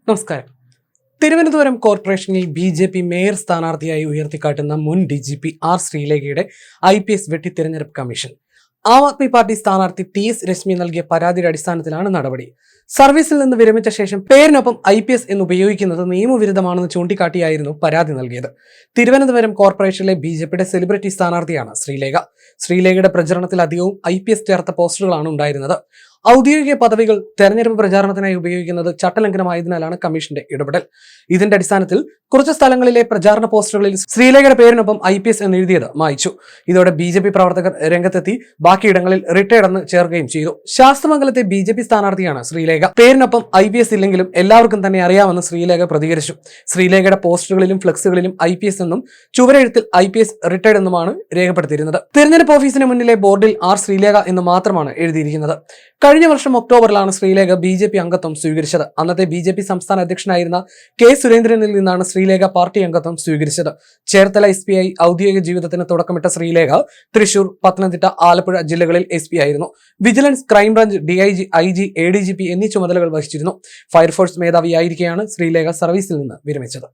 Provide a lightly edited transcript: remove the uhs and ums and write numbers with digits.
നമസ്കാരം. തിരുവനന്തപുരം കോർപ്പറേഷനിൽ BJP. Mayor സ്ഥാനാർത്ഥിയായി ഉയർത്തിക്കാട്ടുന്ന മുൻ ഡി.ജി.പി. ആർ. ശ്രീലേഖയുടെ IPS വെട്ടി തിരഞ്ഞെടുപ്പ് കമ്മീഷൻ. ആം ആദ്മി പാർട്ടി സ്ഥാനാർത്ഥി TS രശ്മി നൽകിയ പരാതിയുടെ അടിസ്ഥാനത്തിലാണ് നടപടി. സർവീസിൽ നിന്ന് വിരമിച്ച ശേഷം പേരിനൊപ്പം IPS എന്ന് ഉപയോഗിക്കുന്നത് നിയമവിരുദ്ധമാണെന്ന് ചൂണ്ടിക്കാട്ടിയായിരുന്നു പരാതി നൽകിയത്. തിരുവനന്തപുരം കോർപ്പറേഷനിലെ ബി.ജെ.പിയുടെ സെലിബ്രിറ്റി സ്ഥാനാർത്ഥിയാണ് ശ്രീലേഖ. ശ്രീലേഖയുടെ പ്രചരണത്തിൽ അധികവും IPS ചേർത്ത പോസ്റ്ററുകളാണ് ഉണ്ടായിരുന്നത്. ഔദ്യോഗിക പദവികൾ തെരഞ്ഞെടുപ്പ് പ്രചാരണത്തിനായി ഉപയോഗിക്കുന്നത് ചട്ടലംഘനമായതിനാലാണ് കമ്മീഷന്റെ ഇടപെടൽ. ഇതിന്റെ അടിസ്ഥാനത്തിൽ കുറച്ച് സ്ഥലങ്ങളിലെ പ്രചാരണ പോസ്റ്ററുകളിൽ ശ്രീലേഖയുടെ പേരിനൊപ്പം IPS എന്ന് എഴുതിയത് മായ്ച്ചു. ഇതോടെ ബി.ജെ.പി. പ്രവർത്തകർ രംഗത്തെത്തി ബാക്കിയിടങ്ങളിൽ റിട്ടയർഡ് എന്ന് ചേർക്കുകയും ചെയ്തു. ശാസ്തമംഗലത്തെ ബി.ജെ.പി. സ്ഥാനാർത്ഥിയാണ് ശ്രീലേഖ. പേരിനൊപ്പം IPS ഇല്ലെങ്കിലും എല്ലാവർക്കും തന്നെ അറിയാമെന്ന് ശ്രീലേഖ പ്രതികരിച്ചു. ശ്രീലേഖയുടെ പോസ്റ്ററുകളിലും ഫ്ലെക്സുകളിലും IPS എന്നും ചുവരെഴുത്തിൽ IPS റിട്ടയർഡ് എന്നുമാണ് രേഖപ്പെടുത്തിയിരുന്നത്. തിരഞ്ഞെടുപ്പ് ഓഫീസിന് മുന്നിലെ ബോർഡിൽ ആർ. ശ്രീലേഖ എന്ന് മാത്രമാണ് എഴുതിയിരിക്കുന്നത്. കഴിഞ്ഞ വർഷം ഒക്ടോബറിലാണ് ശ്രീലേഖ ബി.ജെ.പി. അംഗത്വം സ്വീകരിച്ചത്. അന്നത്തെ ബി.ജെ.പി. സംസ്ഥാന അധ്യക്ഷനായിരുന്ന K. സുരേന്ദ്രനിൽ നിന്നാണ് ശ്രീലേഖ പാർട്ടി അംഗത്വം സ്വീകരിച്ചത്. ചേർത്തല SP ആയി ഔദ്യോഗിക ജീവിതത്തിന് തുടക്കമിട്ട ശ്രീലേഖ തൃശൂർ, പത്തനംതിട്ട, ആലപ്പുഴ ജില്ലകളിൽ SP ആയിരുന്നു. Vigilance, crime branch, DIG, IG, ADGP എന്നീ ചുമതലകൾ വഹിച്ചിരുന്നു. ഫയർഫോഴ്സ് മേധാവിയായിരിക്കെയാണ് ശ്രീലേഖ സർവീസിൽ നിന്ന് വിരമിച്ചത്.